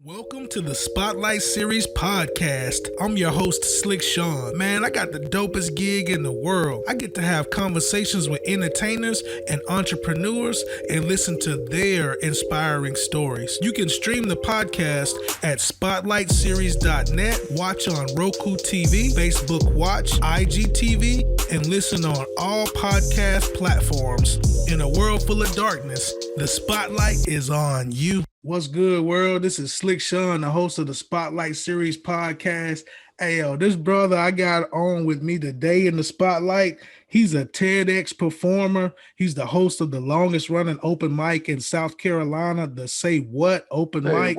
Welcome to the Spotlight Series podcast. I'm your host, Slick Sean. Man, I got the dopest gig in the world. I get to have conversations with entertainers and entrepreneurs and listen to their inspiring stories. You can stream the podcast at spotlightseries.net, watch on Roku TV, Facebook Watch, IGTV, and listen on all podcast platforms. In a world full of darkness, the spotlight is on you. What's good, world? This is Slick Sean, the host of the Spotlight Series podcast. Hey, yo, this brother I got on with me today in the spotlight, he's a TEDx performer. He's the host of the longest running open mic in South Carolina, the Say What open mic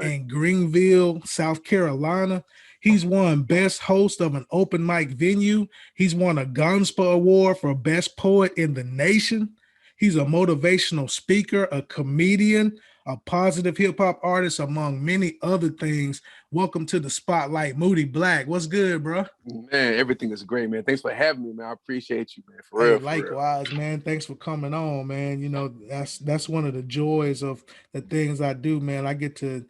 in Greenville, South Carolina. He's won Best Host of an Open Mic Venue. He's won a Gunsper Award for Best Poet in the Nation. He's a motivational speaker, a comedian, a positive hip-hop artist, among many other things. Welcome to the Spotlight, Moody BLaCK. What's good, bro? Man, everything is great, man. Thanks for having me, man. I appreciate you, man. For real. Likewise, man. Thanks for coming on, man. You know, that's one of the joys of the things I do, man. I get to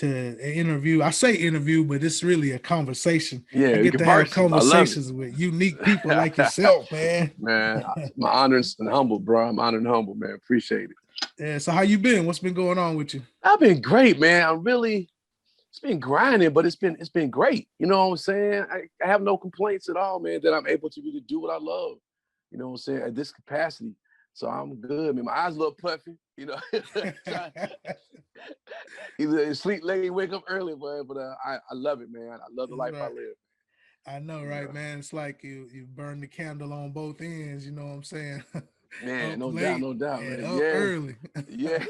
interview. I say interview, but it's really a conversation. Yeah, I get to have conversations with unique people like yourself, man. Man, I'm honored and humble, bro. I'm honored and humble, man. Appreciate it. Yeah. So how you been? What's been going on with you? I've been great, man. It's been grinding, but it's been great. You know what I'm saying? I have no complaints at all, man, that I'm able to really do what I love. You know what I'm saying? At this capacity. So I'm good, man. My eyes a little puffy, you know. Either sleep late, wake up early, but I love it, man. I love the life I live. I know, right, man? It's like you burn the candle on both ends, you know what I'm saying? Man, no doubt, man. Up early. Yeah.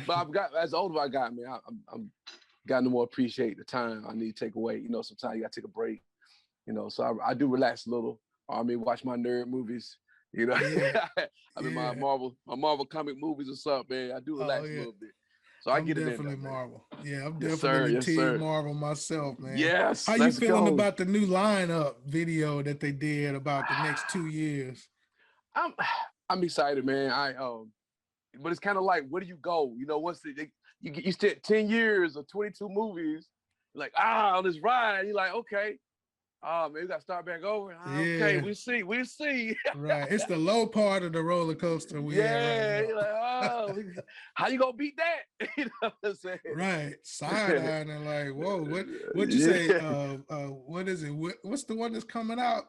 But as older I got, man, I'm gotten to more appreciate the time I need to take away. You know, sometimes you gotta take a break. You know, so I do relax a little. Or I mean, watch my nerd movies. You know, I mean my Marvel comic movies or something, man. I do relax a little bit. So I get it definitely in. Marvel. Yeah, I'm definitely team Marvel myself, man. Yes. How you feeling about the new lineup video that they did about the next 2 years? I'm excited, man. But it's kind of like, where do you go? You know, once you spent 10 years or 22 movies, like on this ride, you're like, okay, man, we got to start back over. Okay, we see. Right, it's the low part of the roller coaster. You're like, how you gonna beat that? You know what I'm saying? Right, side-eyeing and like, whoa, what'd you say? What is it? What's the one that's coming out?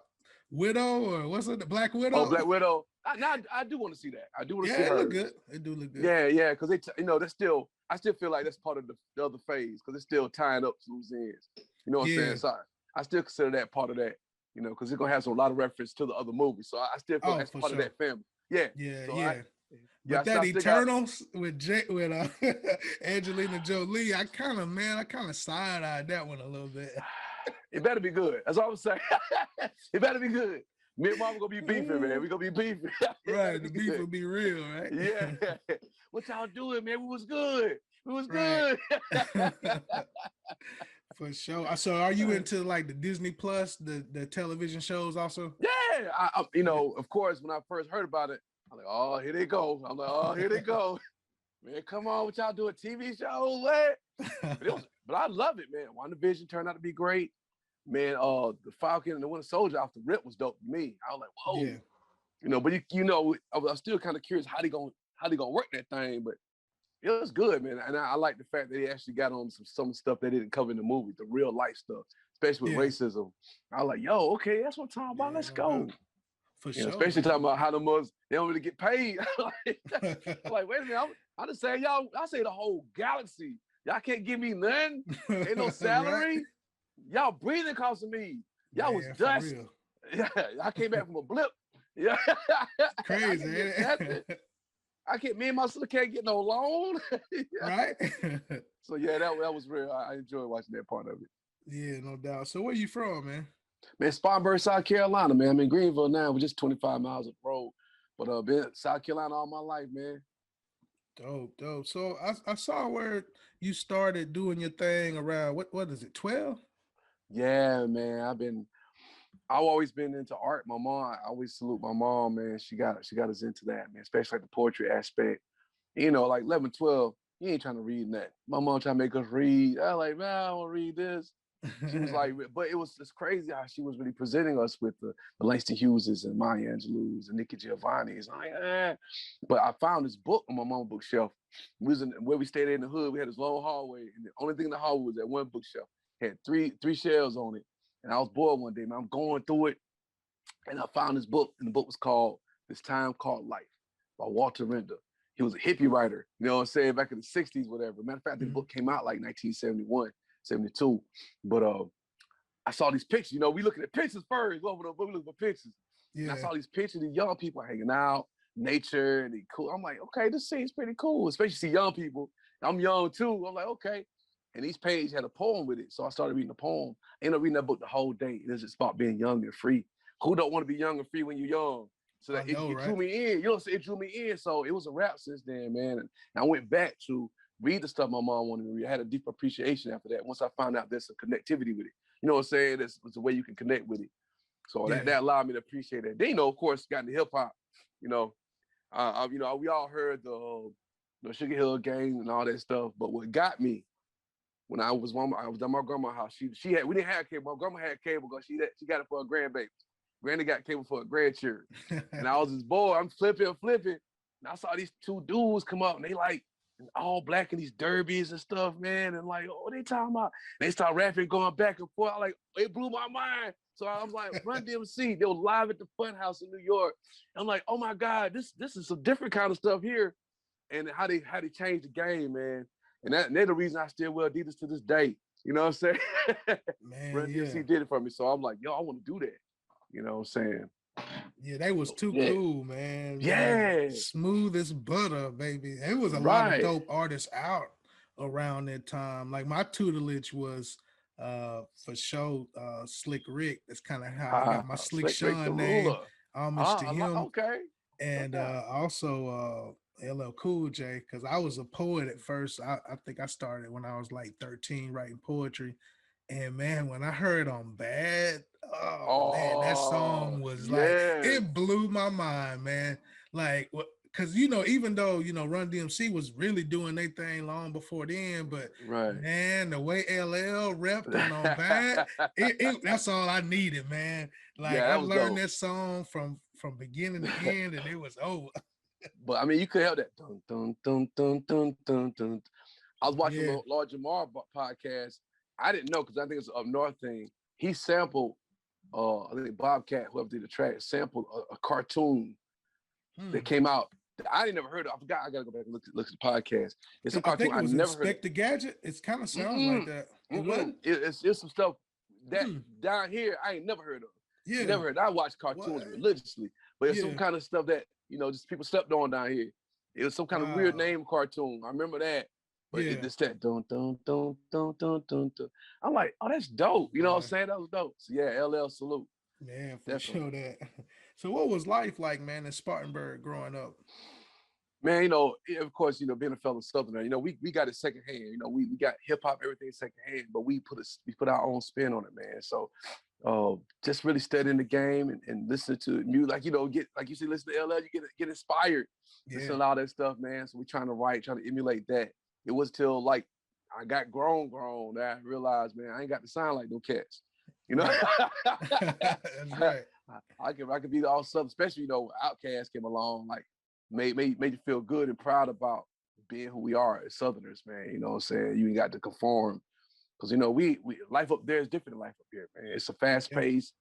Widow, or what's it? The Black Widow? Oh, Black Widow. I do want to see that. I do want to see her. It look good. It do look good. Yeah, because I still feel like that's part of the other phase, because it's still tying up to loose ends. You know what I'm saying? So I still consider that part of that, you know, because it's gonna have a lot of reference to the other movies. So I still feel that's part of that family. Yeah. But that Eternals with Angelina Jolie, I kind of side-eyed that one a little bit. It better be good. That's all I'm saying. It better be good. Me and Mama gonna be beefing, man. We gonna be beefing. Right, the beef will be real, right? Yeah. What y'all doing, man? We was good. Good. For sure. So are you into like the Disney Plus, the television shows also? Yeah. I you know, of course, when I first heard about it, I'm like, oh, here they go. Here they go. Man, come on, what y'all doing? TV shows, what? But I love it, man. WandaVision turned out to be great. Man, the Falcon and the Winter Soldier off the rip was dope to me. I was like, whoa. Yeah. You know, but you know, I was still kind of curious how they gonna work that thing, but it was good, man. And I like the fact that they actually got on some stuff they didn't cover in the movie, the real life stuff, especially with racism. I was like, yo, okay, that's what I'm talking about. Let's go. For sure. Especially talking about how the Muslims, they don't really get paid. like, wait a minute, I'm just saying, y'all, I say the whole galaxy. Y'all can't give me nothing. Ain't no salary. Right. Y'all breathing costing me. Y'all was dust. Yeah, I came back from a blip. Yeah. Crazy. Me and my sister can't get no loan. Right. So yeah, that was real. I enjoyed watching that part of it. Yeah, no doubt. So where you from, man? Man, Spartanburg, South Carolina, man. I'm in Greenville now. We're just 25 miles up the road. But been in South Carolina all my life, man. Dope. So I saw where you started doing your thing around, what is it, 12? Yeah, man. I've always been into art. My mom, I always salute my mom, man. She got us into that, man, especially like the poetry aspect. You know, like 11, 12, you ain't trying to read that. My mom trying to make us read. I was like, man, I don't want to read this. She was like, but it's crazy how she was really presenting us with the Langston Hugheses and Maya Angelou's and Nikki Giovanni's. I'm like, But I found this book on my mama's bookshelf. We was where we stayed in the hood. We had this long hallway, and the only thing in the hallway was that one bookshelf. It had three shelves on it. And I was bored one day, man. I'm going through it, and I found this book, and the book was called This Time Called Life by Walter Render. He was a hippie writer, you know what I'm saying, back in the 60s, whatever. Matter of fact, the book came out like 1971, 72. But I saw these pictures. You know, we looking at pictures first. We looking for pictures. Yeah. And I saw these pictures of young people hanging out, nature, and they cool. I'm like, okay, this seems pretty cool, especially see young people. I'm young too. I'm like, okay. And each page had a poem with it. So I started reading the poem. I ended up reading that book the whole day. It was just about being young and free. Who don't want to be young and free when you're young? So that it drew me in. You know what I'm saying? It drew me in. So it was a wrap since then, man. And I went back to read the stuff my mom wanted me to read. I had a deep appreciation after that. Once I found out there's some connectivity with it. You know what I'm saying? There's a way you can connect with it. So that allowed me to appreciate that. Then, you know, of course, got into hip hop. You know, we all heard the Sugar Hill Gang and all that stuff. But what got me when I was at my grandma's house, we didn't have cable. My grandma had cable because she got it for her grandbaby. Granny got cable for a grandchildren. And I was this boy, I'm flipping. And I saw these two dudes come up and they like all black in these derbies and stuff, man. And like, oh, they talking about, they start rapping, going back and forth. It blew my mind. So I was like, Run DMC, they were live at the Fun House in New York. I'm like, oh my God, this is some different kind of stuff here. And how they changed the game, man. And they're the reason I still wear Adidas to this day. You know what I'm saying? Man, Run DMC did it for me. So I'm like, yo, I want to do that. You know what I'm saying? Yeah, they was too cool, man. Yeah. Man. Smooth as butter, baby. It was a lot of dope artists out around that time. Like my tutelage was for sure Slick Rick. That's kind of how I got my Slick Sean name. Homage to him. Okay. And also LL Cool J, because I was a poet at first. I think I started when I was like 13 writing poetry. And man, when I heard on Bad, man, that song was like, it blew my mind, man. Like, because, even though, Run DMC was really doing their thing long before then, but man, the way LL repped on Bad, that's all I needed, man. Like, I learned that song from beginning to end, and it was over. But I mean, you could help that. Dun, dun, dun, dun, dun, dun, dun. I was watching Lord Jamar podcast. I didn't know because I think it's an up north thing. He sampled, I think Bobcat, whoever did the track, sampled a cartoon that came out. I didn't never heard of. I forgot. I gotta go back and look at the podcast. It's a cartoon I never heard. Inspector Gadget. It's kind of sounds like that. It's some stuff that down here I ain't never heard of. Yeah, never heard. I watch cartoons religiously, but it's some kind of stuff that just people slept on down here. It was some kind of weird name cartoon. I remember that. But it's that dun dun dun dun dun dun dun. I'm like, oh, that's dope. You know what I'm saying? That was dope. So yeah, LL salute. Man, for sure that. So what was life like, man, in Spartanburg growing up? Man, of course, being a fellow Southerner, we got it secondhand. We got hip hop, everything secondhand, but we put our own spin on it, man. So just really studying the game and listening to music, like you say, listen to LL, you get inspired. Listen to all that stuff, man. So we're trying to emulate that. It was till like I got grown that I realized, man, I ain't got to sound like no cats. That's right. I could be all stuff, especially Outkast came along, like made you feel good and proud about being who we are as Southerners, man. You know what I'm saying? You ain't got to conform because we life up there is different than life up here, man. It's a fast pace,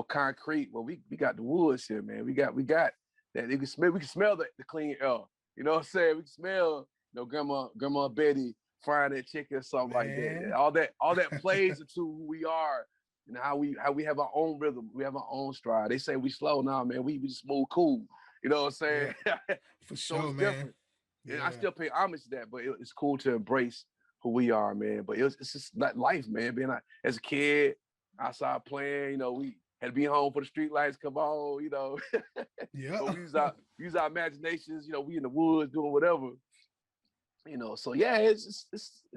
concrete. Well, we got the woods here, man. We got that. We can smell the clean air. You know what I'm saying? We can smell. Grandma Betty frying that chicken or something like that. All that plays into who we are and how we have our own rhythm. We have our own stride. They say we slow now, man. We just move cool. You know what I'm saying? Yeah. For sure, man. Different. And I still pay homage to that, but it's cool to embrace who we are, man. But it's just like life, man. Being as a kid, outside playing, we had to be home for the street lights come on, Yeah. But we use our imaginations, we in the woods doing whatever. So yeah, it's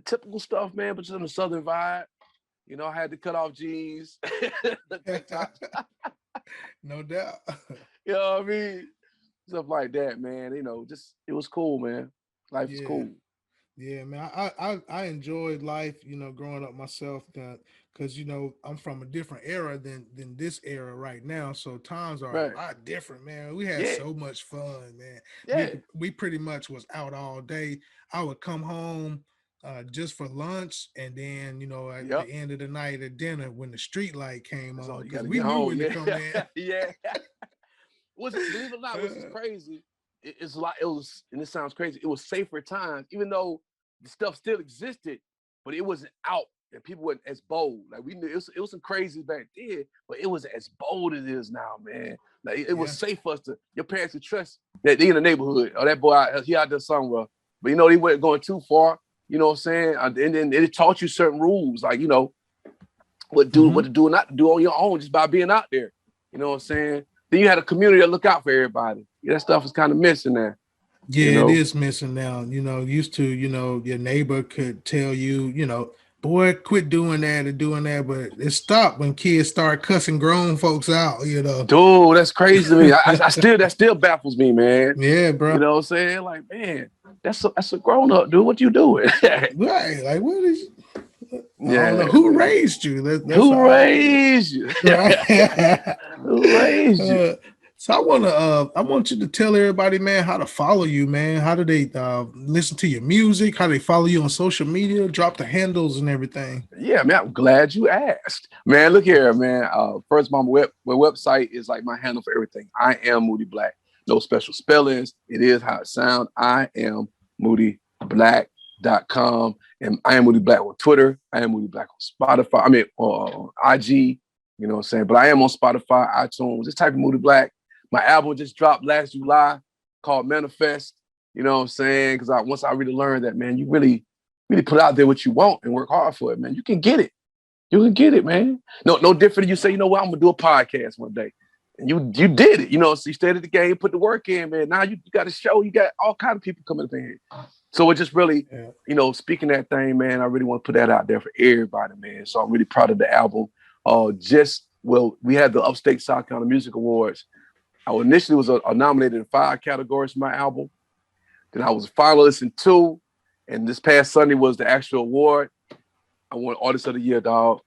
typical stuff, man, but just in the Southern vibe. I had to cut off jeans. No doubt. You know what I mean? Stuff like that, man. Just it was cool, man. Life is cool. Yeah, man. I enjoyed life, growing up myself, because I'm from a different era than this era right now. So times are a Right. lot different, man. We had Yeah. so much fun, man. Yeah. We pretty much was out all day. I would come home just for lunch, and then at the Yep. end of the night at dinner when the street light came That's all on, you because gotta we get knew home. when to Yeah. come in. Yeah. Was it, believe it or not, which is crazy. It's a lot, it was, and it sounds crazy. It was safer times, even though the stuff still existed, but it wasn't out and people weren't as bold. Like we knew it was some crazy back then, but it was as bold as it is now, man. Like it was Yeah. safe for us to, your parents could trust that they in the neighborhood or that boy he out there somewhere. But they weren't going too far, you know what I'm saying? And then it taught you certain rules, like, what Hmm. to do and not to do on your own just by being out there. You know what I'm saying? Then you had a community that look out for everybody. Yeah, that stuff is kind of missing there. You Yeah, it know? is missing now. Used to, your neighbor could tell you, boy, quit doing that and doing that, but it stopped when kids start cussing grown folks out. Dude, that's crazy to me. I still that still baffles me, man. Yeah, You bro. know what I'm saying? Like, man, that's a grown up, dude. What you doing? Right. Like, what is I don't know Yeah, who man. raised you. That's Who all. raised you? Right. Who raised you? So I want you to tell everybody, man, how to follow you, man. How do they listen to your music? How they follow you on social media? Drop the handles and everything. Yeah, man, I'm glad you asked. Man, look here, man. First, my website is like my handle for everything. I am Moody BLaCK. No special spellings. It is how it sounds. I am MoodyBlack.com. And I am Moody BLaCK on Twitter. I am Moody BLaCK on Spotify. I mean, IG, you know what I'm saying? But I am on Spotify, iTunes. Just type of Moody BLaCK. My album just dropped last July called Manifest. You know what I'm saying? Because once I really learned that, man, you really put out there what you want and work hard for it, man. You can get it. You can get it, man. No different than you say, you know what, I'm gonna do a podcast one day. And you did it, so you stayed at the game, put the work in, man. Now you got a show, you got all kinds of people coming up in here. So it just really, Yeah. speaking that thing, man, I really want to put that out there for everybody, man. So I'm really proud of the album. We had the Upstate South Carolina Music Awards. I initially was nominated in 5 categories for my album. Then I was a finalist in 2. And this past Sunday was the actual award. I won Artist of the Year, dog,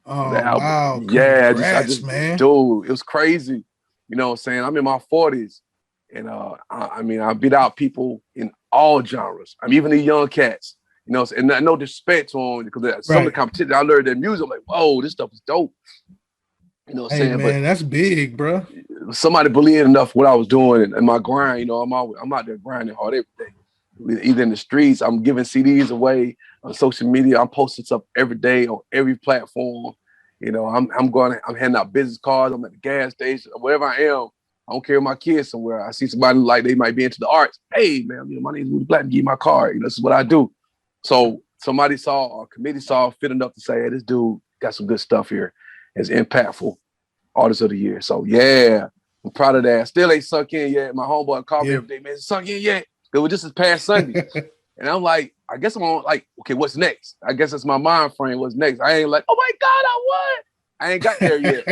for the Oh album. wow! Yeah, Congrats, man. dude, it was crazy. You know what I'm saying? I'm in my 40s. And I mean, I beat out people in all genres. I mean, even the young cats, and no disrespect to them, because some of the Right. competition, I learned their music. I'm like, whoa, this stuff is dope. You know what I'm Hey, saying? But man, that's big, bro. somebody believed enough what I was doing and my grind. I'm out there grinding hard every day. Either in the streets, I'm giving CDs away on social media. I'm posting stuff every day on every platform. I'm handing out business cards. I'm at the gas station, wherever I am. I don't care if my kids somewhere. I see somebody like they might be into the arts. Hey, man, my name is Woody BLaCK. Give me my card. This is what I do. So somebody saw, or committee saw fit enough to say, hey, this dude got some good stuff here. It's impactful. Artist of the Year. So yeah, I'm proud of that. Still ain't sunk in yet. My homeboy called me Yeah. every day, man, it's sunk in yet? It was just this past Sunday. And I'm like, I guess I'm on like, okay, what's next? I guess it's my mind frame. What's next? I ain't like, oh my God, I won. I ain't got there yet.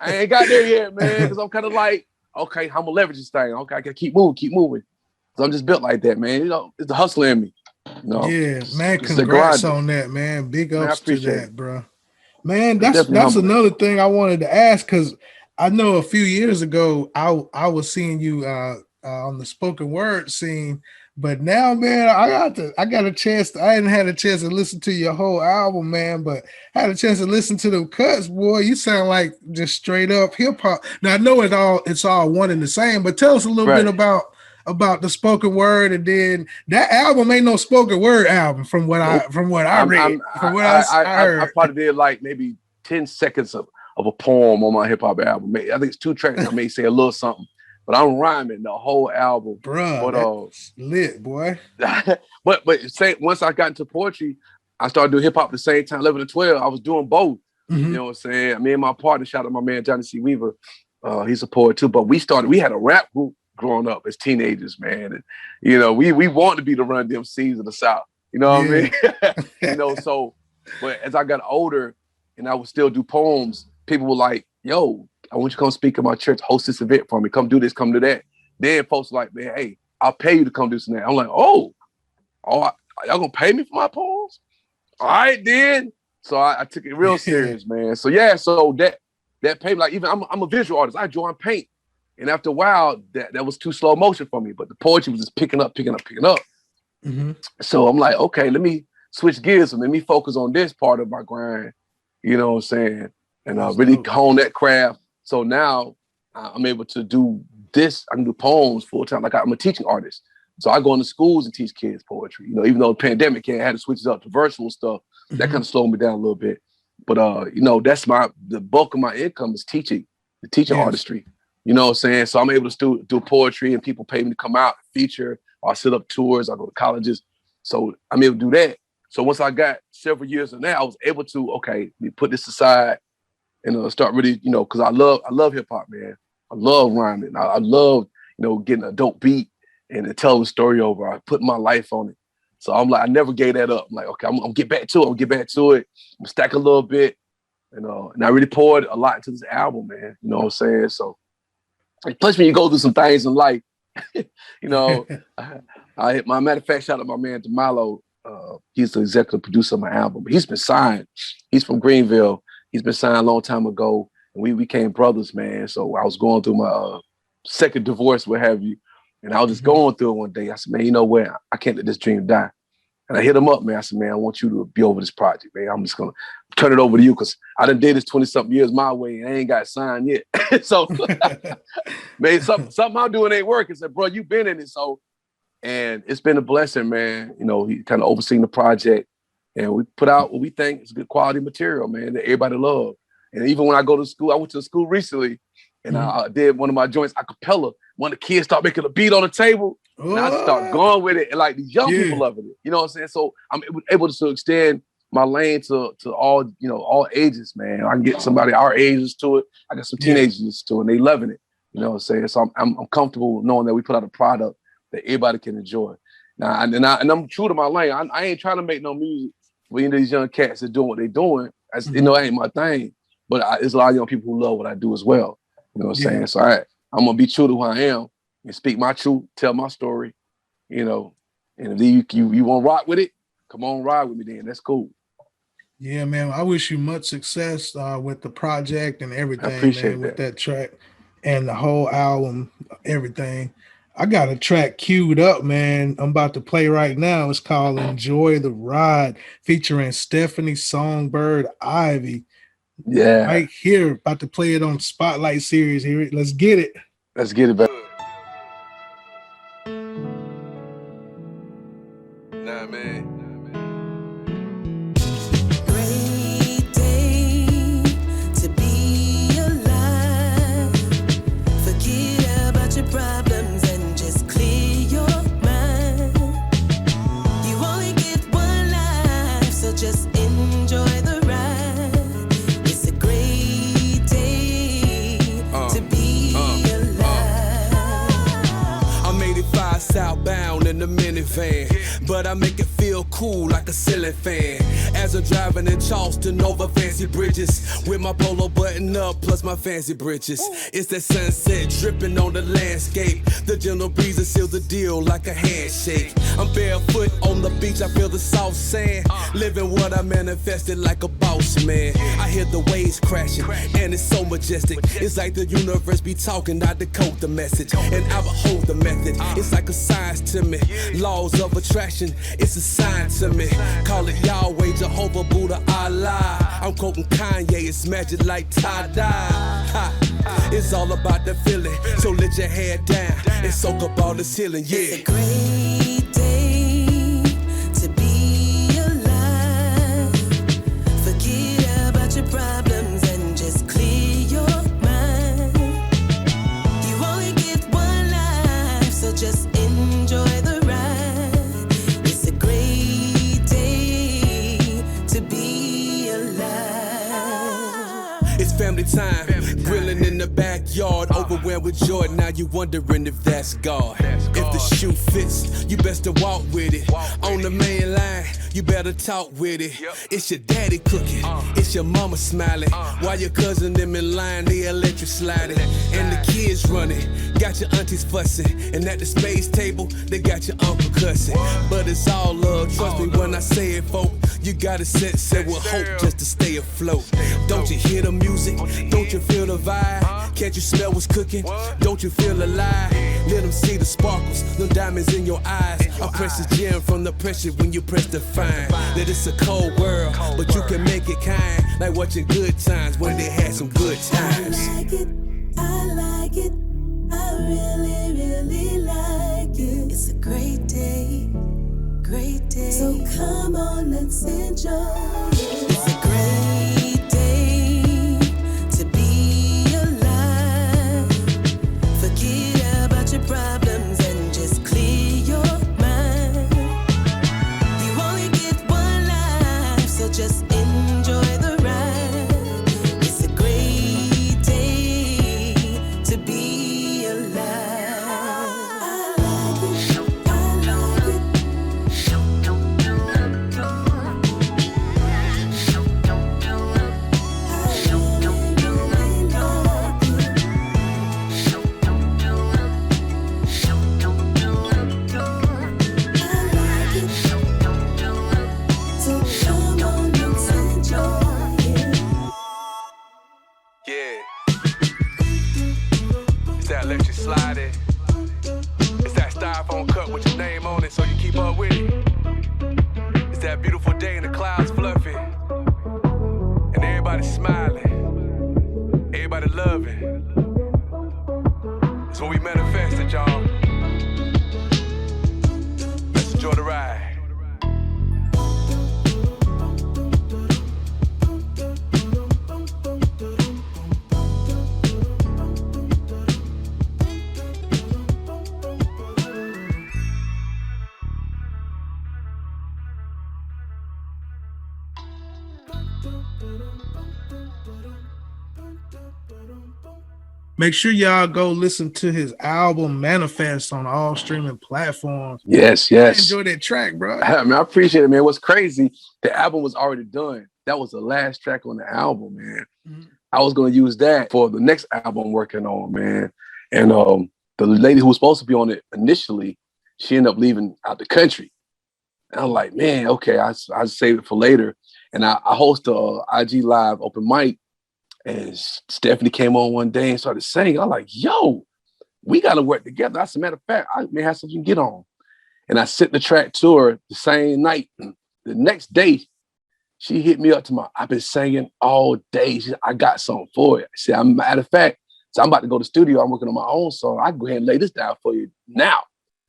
I ain't got there yet, man. Cause I'm kind of like, okay, I'm gonna leverage this thing. Okay, I can keep moving. So I'm just built like that, man. It's the hustler in me. Yeah, man. It's the Congrats grinder. on that, man. Big Man, I ups to appreciate it. that, bro. Man, It's definitely that's humbling. another thing I wanted to ask, because I know a few years ago I was seeing you on the spoken word scene, but now, man, I got a chance. I hadn't had a chance to listen to your whole album, man, but I had a chance to listen to them cuts. Boy, you sound like just straight up hip hop. Now I know it's all one and the same, but tell us a little bit Right. about the spoken word, and then that album ain't no spoken word album from what I Nope. I'm read, I'm from what I I heard. probably did like maybe 10 seconds of a poem on my hip hop album. I think it's 2 tracks. I may say a little something, but I'm rhyming the whole album. Bruh, But that's lit, boy. but say once I got into poetry, I started doing hip hop at the same time. 11 and 12, I was doing both. You Mm-hmm. know what I'm saying? Me and my partner, shout out my man Johnny C. Weaver. He's a poet too. But we had a rap group growing up as teenagers, man. And, we wanted to be the Run DMCs of the South. You know what I Yeah. mean? So, but as I got older and I would still do poems, people were like, yo, I want you to come speak at my church, host this event for me. Come do this, come do that. Then folks were like, man, hey, I'll pay you to come do some that. I'm like, oh, y'all gonna pay me for my poems? All right, then. So I took it real serious, man. So yeah, so that paper, like even I'm a visual artist. I draw and paint. And after a while, that was too slow motion for me. But the poetry was just picking up. Mm-hmm. So I'm like, okay, let me switch gears and let me focus on this part of my grind. You know what I'm saying? And really hone that craft. So now I'm able to do this. I can do poems full time. Like I'm a teaching artist. So I go into schools and teach kids poetry. You know, even though the pandemic I had to switch it up to virtual stuff, that kind of slowed me down a little bit. But you know, that's the bulk of my income is teaching, the teaching artistry. You know what I'm saying? So I'm able to do poetry and people pay me to come out, feature, or I set up tours, I go to colleges. So I'm able to do that. So once I got several years in that, I was able to, okay, let me put this aside and start really, you know, because I love hip hop, man. I love rhyming. I love, you know, getting a dope beat and telling the story over. I put my life on it. So I'm like, I never gave that up. I'm like, okay, I'm gonna get back to it. I'm gonna stack a little bit. And I really poured a lot into this album, man. You know what I'm saying? So plus when you go through some things in life, you know, my matter of fact, shout out to my man DeMilo. He's the executive producer of my album. He's been signed. He's from Greenville. He's been signed a long time ago. And we became brothers, man. So I was going through my second divorce, what have you. And I was just going through it one day. I said, man, you know what? I can't let this dream die. And I hit him up, man. I said, man, I want you to be over this project, man. I'm just going to turn it over to you because I done did this 20-something years my way and I ain't got signed yet. So, man, something I'm doing ain't working. I said, bro, you been in it. So, and it's been a blessing, man. You know, he kind of overseeing the project. And we put out what we think is good quality material, man, that everybody loves. And even when I go to school, I went to school recently and I did one of my joints a cappella. One of the kids start making a beat on the table, and I just start going with it. And like these young people loving it, you know what I'm saying? So I'm able to extend my lane to all, you know, all ages, man. I can get somebody our ages to it. I got some teenagers to it, and they loving it. You know what I'm saying? So I'm comfortable knowing that we put out a product that everybody can enjoy. Now, and I'm true to my lane. I ain't trying to make no music for any of these young cats that doing what they doing. You know, that ain't my thing. But there's a lot of young people who love what I do as well. You know what I'm saying? So I'm gonna be true to who I am and speak my truth, tell my story, you know. And if you want to rock with it, come on, ride with me then. That's cool. Yeah, man. I wish you much success with the project and everything, I appreciate man, with that track and the whole album, everything. I got a track queued up, man. I'm about to play right now. It's called Enjoy the Ride, featuring Stephanie Songbird Ivy. Yeah. Right here, about to play it on Spotlight Series here. Let's get it. Let's get it back. Nah, man. Great day to be alive. Forget about your problems and just clear your mind. You only get one life, so just enjoy the ride. It's a great day to be alive. I'm 85 southbound in the minivan, but I make it feel cool like a ceiling fan. As I'm driving in Charleston over fancy bridges, with my polo button up plus my fancy britches. It's that sunset dripping on the landscape. The gentle breeze that seals the deal like a handshake. I'm barefoot on the beach, I feel the soft sand. Living what I manifested like a boss man. I hear the waves crashing, and it's so majestic. It's like the universe be talking, I decode the message, and I behold the method. It's like a science to me. Laws of attraction, it's a sign to me. Call it Yahweh, Jehovah, Buddha, Allah. I'm quoting Kanye, it's magic like tie-dye. It's all about the feeling, so let your head down and soak up all this healing, It's a great day to be alive. Forget about your problems and just clear your mind. You only get one life, so just enjoy the ride. It's a great day to be alive. It's family family time. Grilling in the backyard, overwhelmed with joy. Now you wondering if that's God. If the shoe fits, you best to walk with it. On the main line, you better talk with it. It's your daddy cooking, it's your mama smiling. While your cousin them in line, they electric sliding. And the kids running, got your aunties fussing. And at the space table, they got your uncle cussing. But it's all love, trust me when I say it, folk. You gotta set with hope just to stay afloat. Don't you hear the music? Don't you feel the vibe? Can't you smell what's cooking? Don't you feel alive? Let them see the sparkles, the diamonds in your eyes. I press the gem from the pressure when you press the fine. That it's a cold world, but you can make it kind. Like watching Good Times when they had some good times. I like it, I like it, I really, really like it. It's a great day, great day. So come on, let's enjoy it. It's a great day to be alive. Forget about your problems and just clear your mind. You only get one life, so just enjoy the ride. It's a great day to be alive. I like it, I like it. Yeah. It's that electric sliding. It's that styrofoam cup with your name on it so you keep up with it. It's that beautiful day and the clouds fluffy. And everybody smiling. Everybody loving. It's what we manifested, y'all. Let's enjoy the ride. Make sure y'all go listen to his album Manifest on all streaming platforms. Yes. I enjoy that track, bro. I mean, I appreciate it, man. What's crazy, the album was already done. That was the last track on the album, man. Mhm. I was going to use that for the next album I'm working on, man. And the lady who was supposed to be on it initially, she ended up leaving out the country. And I'm like, man, okay, I saved it for later. And I host a IG Live open mic. And Stephanie came on one day and started singing. I'm like, yo, we got to work together. As a matter of fact, I may have something to get on. And I sent the track to her the same night. The next day, she hit me up I've been singing all day. She said, I got something for it. I said, matter of fact, so I'm about to go to the studio. I'm working on my own song. I can go ahead and lay this down for you now.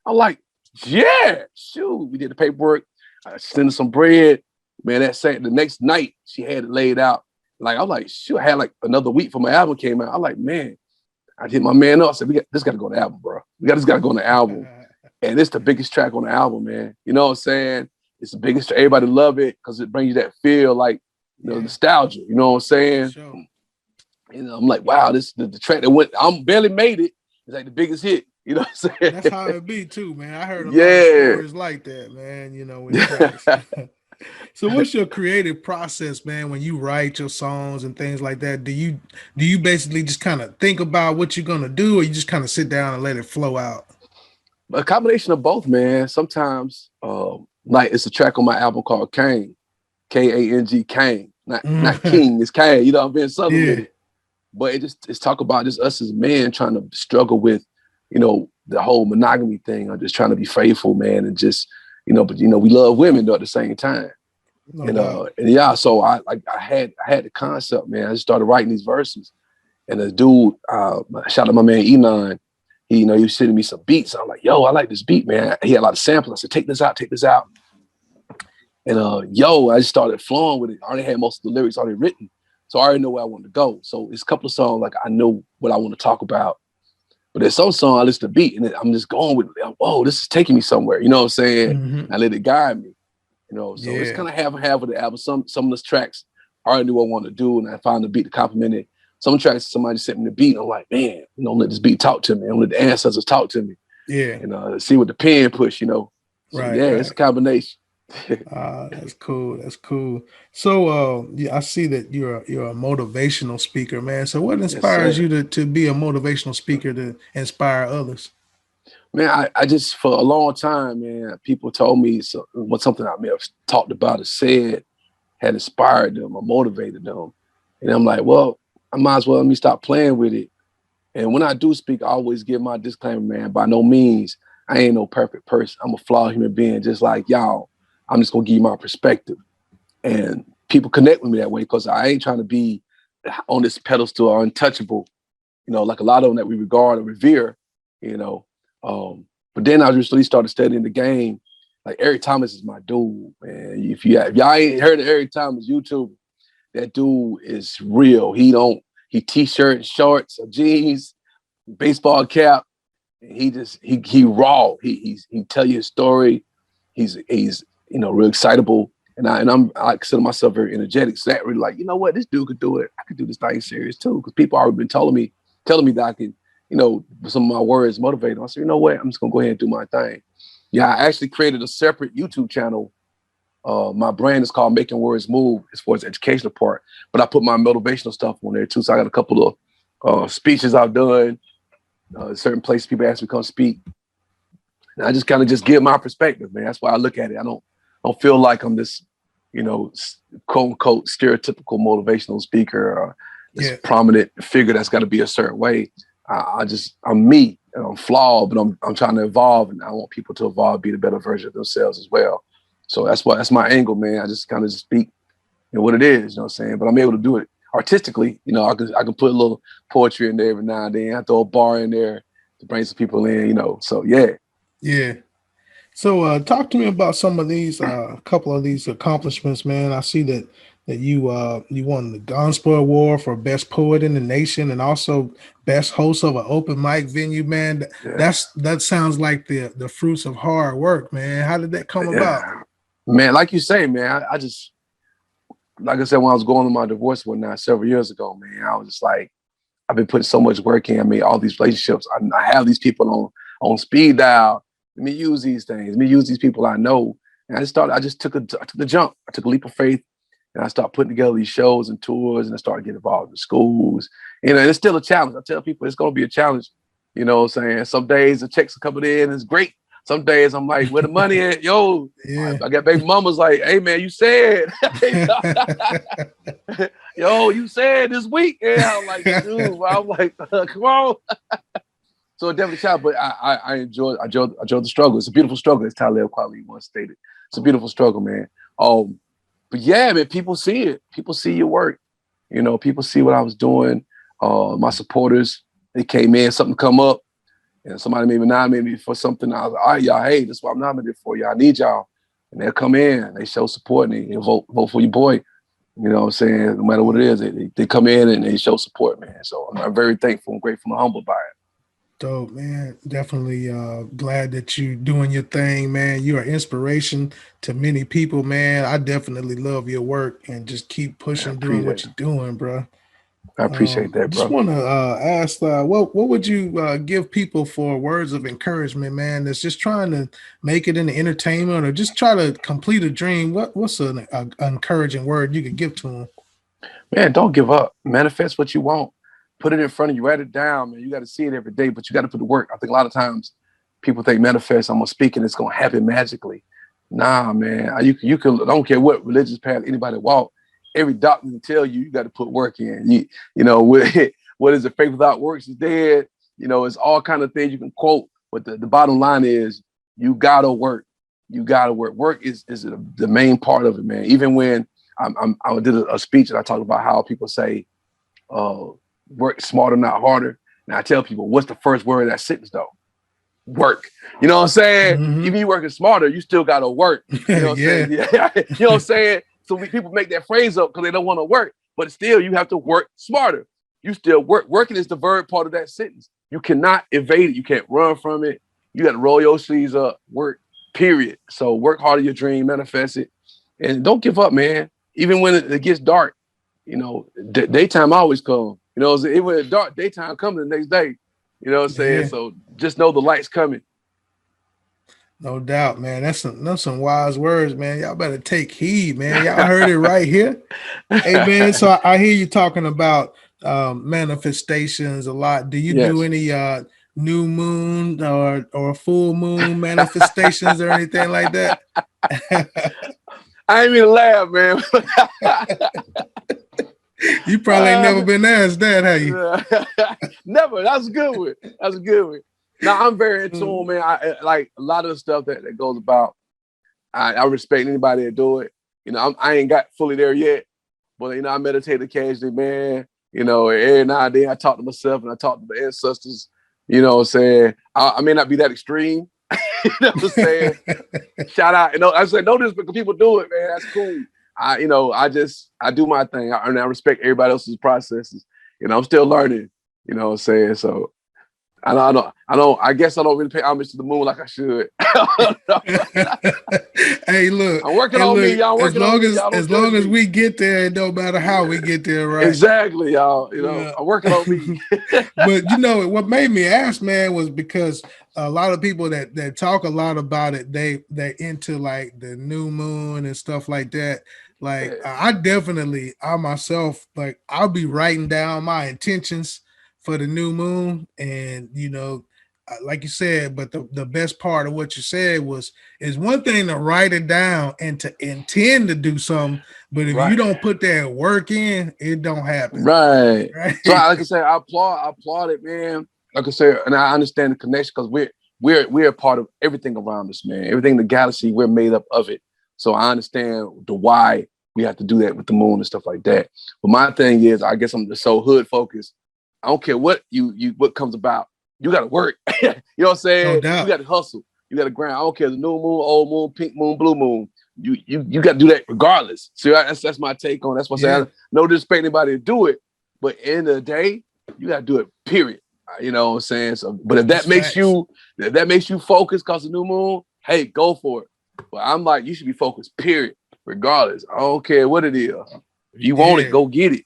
I'm like, yeah, shoot. We did the paperwork. I sent her some bread. Man, the next night, she had it laid out. Like, I'm like, shoot, I had like another week for my album came out. I'm like, man, I hit my man up. I said, this got to go on the album, bro. This got to go on the album. And it's the biggest track on the album, man. You know what I'm saying? It's the biggest track. Everybody love it because it brings you that feel like, nostalgia. You know what I'm saying? Sure. And I'm like, wow, this the track that went, I'm barely made it. It's like the biggest hit. You know what I'm saying? That's how it be too, man. I heard a lot of stories like that, man. You know, when So what's your creative process, man, when you write your songs and things like that? Do you basically just kind of think about what you're gonna do, or you just kind of sit down and let it flow out? A combination of both, man. Sometimes, like it's a track on my album called Kang, K-A-N-G, Kang. Not King, it's Kang. You know, I'm being southern with it. But it's talk about just us as men trying to struggle with, the whole monogamy thing. I'm just trying to be faithful, man, and just, but we love women though at the same time. So I had the concept, man. I just started writing these verses, and the dude, shout out my man Enon. He was sending me some beats. I'm like, yo, I like this beat, man. He had a lot of samples. I said, take this out. And I just started flowing with it. I already had most of the lyrics already written, so I already know where I wanted to go. So it's a couple of songs like I know what I want to talk about. But there's some song I listen to beat and I'm just going with it. Whoa, this is taking me somewhere. You know what I'm saying? Mm-hmm. I let it guide me. So it's kind of half and half of the album. Some of those tracks I already knew what I wanted to do, and I found the beat to compliment it. some tracks somebody sent me the beat. I'm like, man, don't let this beat talk to me. Don't let the ancestors talk to me. Yeah. And see what the pen push, So Right, yeah, right. it's a combination. That's cool. That's cool. So, yeah, I see that you're a motivational speaker, man. So, what Yes, inspires sir. you to be a motivational speaker to inspire others? Man, I just for a long time, man, people told me something I may have talked about or said had inspired them or motivated them, and I'm like, well, I might as well let me stop playing with it. And when I do speak, I always give my disclaimer, man. By no means, I ain't no perfect person. I'm a flawed human being, just like y'all. I'm just gonna give you my perspective, and people connect with me that way because I ain't trying to be on this pedestal or untouchable, like a lot of them that we regard or revere, you know. But then I just really started studying the game. Like Eric Thomas is my dude, man. If y'all ain't heard of Eric Thomas YouTube, that dude is real. He t-shirt, shorts, jeans, baseball cap. He raw. He tell you a story. He's real excitable. I consider myself very energetic. So that really like, you know what, this dude could do it. I could do this thing serious too. Because people already been telling me that I could, some of my words motivate them. I said, you know what, I'm just gonna go ahead and do my thing. Yeah, I actually created a separate YouTube channel. My brand is called Making Words Move as far as the educational part, but I put my motivational stuff on there too. So I got a couple of speeches I've done, certain places people ask me to come speak. And I just kind of just give my perspective, man. That's why I look at it. I don't feel like I'm this, quote unquote stereotypical motivational speaker or this prominent figure that's got to be a certain way. I'm me, and I'm flawed, but I'm trying to evolve, and I want people to evolve, be the better version of themselves as well. So that's my angle, man. I just kind of just speak what it is, you know what I'm saying? But I'm able to do it artistically. I can put a little poetry in there every now and then. I throw a bar in there to bring some people in, So yeah. Yeah. So, talk to me about some of these, a couple of these accomplishments, man. I see that you won the Gospel Award for Best Poet in the Nation and also Best Host of an Open Mic Venue, man. That sounds like the fruits of hard work, man. How did that come about? Man, like you say, man, I just, like I said, when I was going through my divorce several years ago, man, I was just like, I've been putting so much work in. I mean, all these relationships. I have these people on speed dial. Let me use these things. Let me use these people I know. And I took the jump. I took a leap of faith, and I started putting together these shows and tours, and I started getting involved in schools. And it's still a challenge. I tell people it's going to be a challenge. You know what I'm saying? Some days the checks are coming in, it's great. Some days I'm like, where the money at? Yo, I got baby mamas like, hey, man, you said. Yo, you said this week. Yeah, I'm like, dude, I'm like, come on. So it definitely challenge, but I enjoy the struggle. It's a beautiful struggle, as Talib Kweli once stated. It's a beautiful struggle, man. But yeah, man, people see it. People see your work. People see what I was doing. My supporters, they came in, something come up, and somebody maybe nominated me for something. I was like, all right, y'all, hey, this is what I'm nominated for. Y'all need y'all. And they'll come in, they show support, and they vote for your boy. You know what I'm saying? No matter what it is, they come in and they show support, man. So I'm very thankful and grateful and humbled by it. Dope, man. Definitely glad that you doing your thing, man. You are inspiration to many people, man. I definitely love your work and just keep pushing, doing what you're doing, bro. I appreciate that, bro. Just want to ask, what would you give people for words of encouragement, man, that's just trying to make it into entertainment or just try to complete a dream? What's an encouraging word you could give to them? Man, don't give up. Manifest what you want. Put it in front of you. Write it down, man. You got to see it every day, but you got to put the work. I think a lot of times people think manifest, I'm going to speak and it's going to happen magically. Nah, man. You can, I don't care what religious path anybody walk. Every doctor can tell you got to put work in. What is it? Faith without works is dead. It's all kind of things you can quote. But the bottom line is you got to work. You got to work. Work is the main part of it, man. Even when I did a speech and I talked about how people say, work smarter, not harder. And I tell people, what's the first word of that sentence though? Work. You know what I'm saying? Mm-hmm. Even you working smarter, you still got to work. You know what I'm saying? Yeah. You know what I'm saying? So people make that phrase up because they don't want to work, but still you have to work smarter. You still work. Working is the verb part of that sentence. You cannot evade it. You can't run from it. You got to roll your sleeves up, work, period. So work hard at your dream, manifest it. And don't give up, man. Even when it gets dark, daytime always comes. You know, it went dark, daytime coming the next day. You know what I'm saying? Yeah. So just know the light's coming. No doubt, man. That's some wise words, man. Y'all better take heed, man. Y'all heard it right here. Hey, man. So I hear you talking about manifestations a lot. Do you do Yes. any new moon or full moon manifestations or anything like that? I ain't mean to laugh, man. You probably ain't never been asked that, have you? Never. That's a good one. That's a good one. Now I'm very in tune, man. I like a lot of the stuff that goes about. I respect anybody that do it. You know, I ain't got fully there yet, but you know, I meditate occasionally, man. You know, every now and then I talk to myself and I talk to my ancestors. You know what I'm saying? I may not be that extreme. You know what I'm saying? Shout out. You know, I said, no, this because people do it, man. That's cool. I do my thing. I respect everybody else's processes. You know, I'm still learning. You know what I'm saying? So I guess I don't really pay homage to the moon like I should. Hey, look. I'm working on me, y'all. As long as we get there, it don't matter how we get there, right? Exactly, y'all. You know, I'm working on me. But you know, what made me ask, man, was because a lot of people that talk a lot about it, they into like the new moon and stuff like that. Like I myself, like I'll be writing down my intentions for the new moon, and you know, like you said, but the best part of what you said is one thing to write it down and to intend to do something, but if you don't put that work in, it don't happen. Right. So like I said, I applaud it, man. Like I said, and I understand the connection because we're a part of everything around us, man. Everything in the galaxy, we're made up of it. So I understand the why we have to do that with the moon and stuff like that. But my thing is, I guess I'm just so hood focused. I don't care what what comes about. You got to work. You know what I'm saying? No doubt. You got to hustle. You got to grind. I don't care the new moon, old moon, pink moon, blue moon. You got to do that regardless. See, that's my take on it. That's what I'm saying. No disrespect anybody to do it, but end of the day, you got to do it. Period. You know what I'm saying? So, but if that makes you focus because of new moon, hey, go for it. But I'm like, you should be focused. Period. Regardless, I don't care what it is. If you want it, go get it.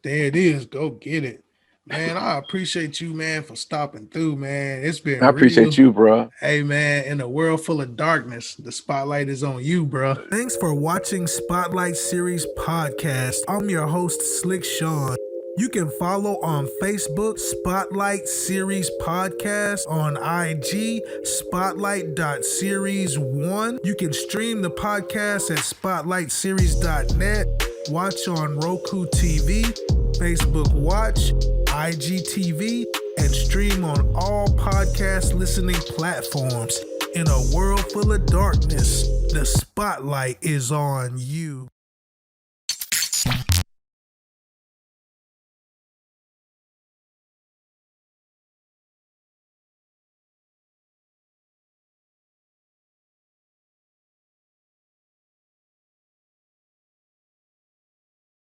There it is. Go get it. Man, I appreciate you, man, for stopping through, man. It's been I appreciate you, bro. Hey, man, in a world full of darkness, the spotlight is on you, bro. Thanks for watching Spotlight Series Podcast. I'm your host, Slick Sean. You can follow on Facebook, Spotlight Series Podcast, on IG, spotlight.series1. You can stream the podcast at spotlightseries.net, watch on Roku TV, Facebook Watch, IGTV, and stream on all podcast listening platforms. In a world full of darkness, the spotlight is on you.